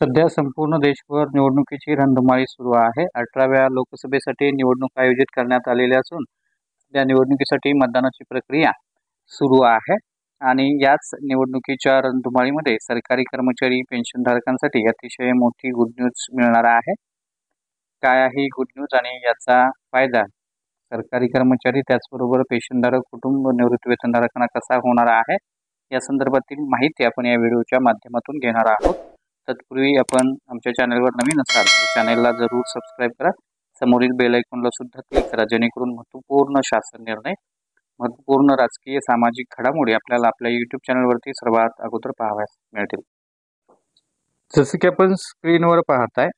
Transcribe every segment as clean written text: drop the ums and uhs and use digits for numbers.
सध्या संपूर्ण देशभर निवडणुकीची रणधुमाळी सुरू आहे. 18व्या लोकसभेसाठी निवडणूक आयोजित करण्यात आलेल्या असून त्या निवडणुकीसाठी मतदानाची प्रक्रिया सुरू आहे आणि याच निवडणुकीच्या रणधुमाळीमध्ये सरकारी कर्मचारी पेन्शनधारकांसाठी अतिशय मोठी गुड न्यूज मिळणार आहे. काय आहे गुड न्यूज आणि याचा फायदा सरकारी कर्मचारी त्याचबरोबर पेन्शनधारक कुटुंब निवृत्तीवेतनधारकांना कसा होणार आहे या संदर्भातील माहिती आपण या व्हिडिओच्या माध्यमातून घेणार आहोत. तत्पूर्वी आपण आमच्या चॅनलवर नवीन असाल तर चॅनलला जरूर सबस्क्राईब करा. समोरील बेल आयकॉनला सुद्धा क्लिक करा जेणेकरून महत्त्वपूर्ण शासन निर्णय, महत्त्वपूर्ण राजकीय सामाजिक घडामोडी आपल्याला आपल्या यूट्यूब चॅनलवरती सर्वात अगोदर पाहावयास मिळतील. जसे की आपण स्क्रीनवर पाहताय,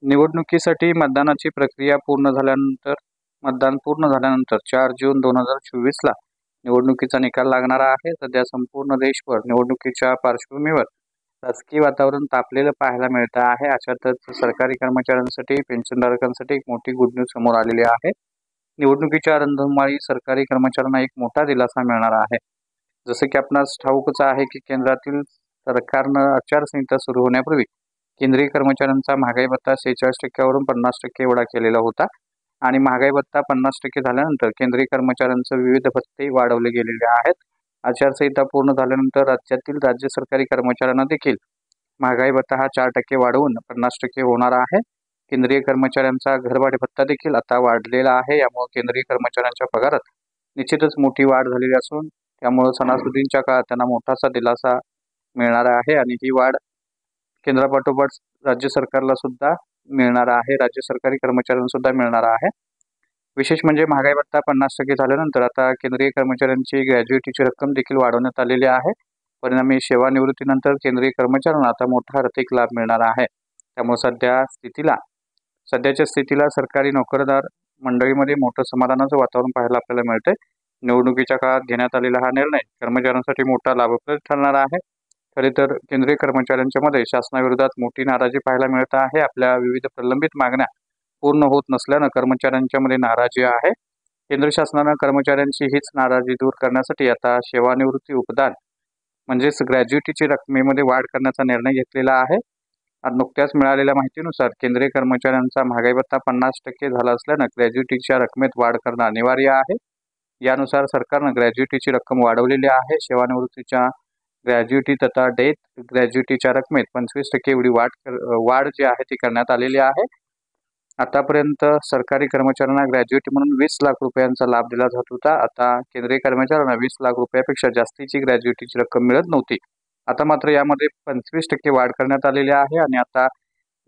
निवडणुकीसाठी मतदानाची प्रक्रिया मतदान पूर्ण झाल्यानंतर 4 जून 2024ला निवडणुकीचा निकाल लागणार आहे. सध्या संपूर्ण देशभर निवडणुकीच्या पार्श्वभूमीवर राजकीय वातावरण तापलेलं पाहायला मिळतं आहे. अशातच सरकारी कर्मचाऱ्यांसाठी पेन्शनधारकांसाठी एक मोठी गुड न्यूज समोर आलेली आहे. निवडणुकीच्या रणधुमाळी सरकारी कर्मचाऱ्यांना एक मोठा दिलासा मिळणार आहे. जसं की आपणास ठाऊकच आहे की केंद्रातील सरकारनं आचारसंहिता सुरू होण्यापूर्वी केंद्रीय कर्मचाऱ्यांचा महागाई भत्ता 46% वरून 50% एवढा केलेला होता आणि महागाई भत्ता 50% झाल्यानंतर केंद्रीय कर्मचाऱ्यांचे विविध भत्ते वाढवले गेलेले आहेत. आचारसंहिता पूर्ण झाल्यानंतर राज्यातील राज्य सरकारी कर्मचाऱ्यांना देखील महागाई भत्ता हा 4% वाढवून 50% होणार आहे. केंद्रीय कर्मचाऱ्यांचा घरभाडे भत्ता देखील आता वाढलेला आहे. यामुळे केंद्रीय कर्मचाऱ्यांच्या पगारात निश्चितच मोठी वाढ झालेली असून त्यामुळे सणासुदींच्या काळात त्यांना मोठासा दिलासा मिळणार आहे आणि ही वाढ केंद्रापाठोपाठ राज्य सरकारला सुद्धा मिळणार आहे, राज्य सरकारी कर्मचाऱ्यांना सुद्धा मिळणार आहे. विशेष म्हणजे महागाई भत्ता 50% झाल्यानंतर आता केंद्रीय कर्मचाऱ्यांची ग्रॅज्युएटीची रक्कम देखील वाढवण्यात आलेली आहे. परिणामी सेवानिवृत्तीनंतर केंद्रीय कर्मचाऱ्यांना आता मोठा आर्थिक लाभ मिळणार आहे. त्यामुळे सध्याच्या स्थितीला सरकारी नोकरदार मंडळीमध्ये मोठं समाधानाचं वातावरण पाहायला आपल्याला मिळतंय. निवडणुकीच्या काळात घेण्यात आलेला हा निर्णय कर्मचाऱ्यांसाठी मोठा लाभप्रद ठरणार आहे. खरे तर केंद्रीय कर्मचाऱ्यांच्या मध्ये शासनाविरोधात मोठी नाराजी पाहायला मिळत आहे. आपल्या विविध प्रलंबित मागण्या पूर्ण होत नसल्यानं कर्मचाऱ्यांच्या मध्ये नाराजी आहे. केंद्र शासनानं कर्मचाऱ्यांची हीच नाराजी दूर करण्यासाठी आता सेवानिवृत्ती उपदान म्हणजेच ग्रॅज्युएटीची रकमेमध्ये वाढ करण्याचा निर्णय घेतलेला आहे. नुकत्याच मिळालेल्या माहितीनुसार केंद्रीय कर्मचाऱ्यांचा महागाई भत्ता 50% झाला असल्यानं ग्रॅज्युएटीच्या रकमेत वाढ करणं अनिवार्य आहे. यानुसार सरकारनं ग्रॅज्युएटीची रक्कम वाढवलेली आहे. सेवानिवृत्तीच्या ग्रॅज्युएटी तथा डेथ ग्रॅज्युएटीच्या रकमेत 25% एवढी वाढ जी आहे ती करण्यात आलेली आहे. आतापर्यंत सरकारी कर्मचाऱ्यांना ग्रॅज्युएटी म्हणून 20 लाख रुपयांचा लाभ दिला जात होता. आता केंद्रीय कर्मचाऱ्यांना 20 लाख रुपयापेक्षा जास्तीची ग्रॅज्युएटीची रक्कम मिळत नव्हती. आता मात्र यामध्ये 25% वाढ करण्यात आलेली आहे आणि आता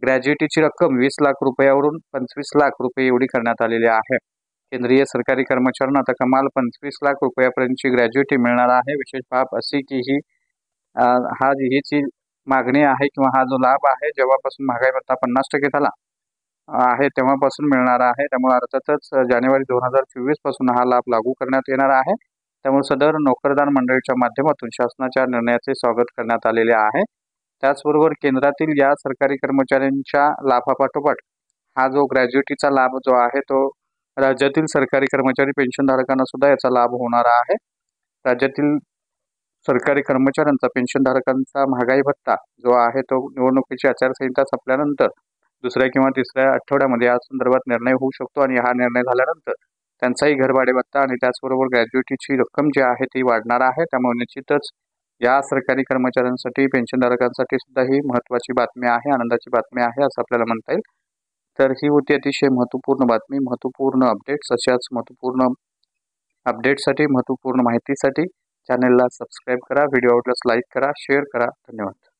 ग्रॅज्युएटीची रक्कम 20 लाख रुपयावरून 25 लाख रुपये एवढी करण्यात आलेली आहे. केंद्रीय सरकारी कर्मचाऱ्यांना आता कमाल 25 लाख रुपयापर्यंतची ग्रॅज्युएटी मिळणार आहे. विशेष बाब अशी की ही जी मागणी आहे किंवा हा जो लाभ आहे जेव्हापासून महागाई भत्ता 50% झाला आहे तेव्हापासून मिळणार आहे. त्यामुळे अर्थातच जानेवारी 2024 पासून हा लाभ लागू करण्यात येणार आहे. त्यामुळे सदर नोकरदार मंडळीच्या माध्यमातून शासनाच्या निर्णयाचे स्वागत करण्यात आलेले आहे. त्याचबरोबर केंद्रातील या सरकारी कर्मचाऱ्यांच्या लाभापाठोपाठ हा जो ग्रॅज्युएटीचा लाभ जो आहे तो राज्यातील सरकारी कर्मचारी पेन्शनधारकांना सुद्धा याचा लाभ होणार आहे. राज्यातील सरकारी कर्मचाऱ्यांचा पेन्शनधारकांचा महागाई भत्ता जो आहे तो निवडणुकीची आचारसंहिता संपल्यानंतर दुसऱ्या किंवा तिसऱ्या आठवड्यामध्ये या संदर्भात निर्णय होऊ शकतो आणि हा निर्णय झाल्यानंतर त्यांचाही घरभाडे भत्ता आणि त्याचबरोबर ग्रॅज्युएटीची रक्कम जी आहे ती वाढणार आहे. त्यामुळे निश्चितच या सरकारी कर्मचाऱ्यांसाठी पेन्शनधारकांसाठी सुद्धा ही महत्त्वाची बातमी आहे, आनंदाची बातमी आहे असं आपल्याला म्हणता येईल. तर ही होती अतिशय महत्त्वपूर्ण बातमी. महत्त्वपूर्ण अपडेट्स अशाच महत्त्वपूर्ण अपडेटसाठी, महत्त्वपूर्ण माहितीसाठी चॅनलला सबस्क्राईब करा. व्हिडिओ आवडल्यास लाईक करा, शेअर करा. धन्यवाद.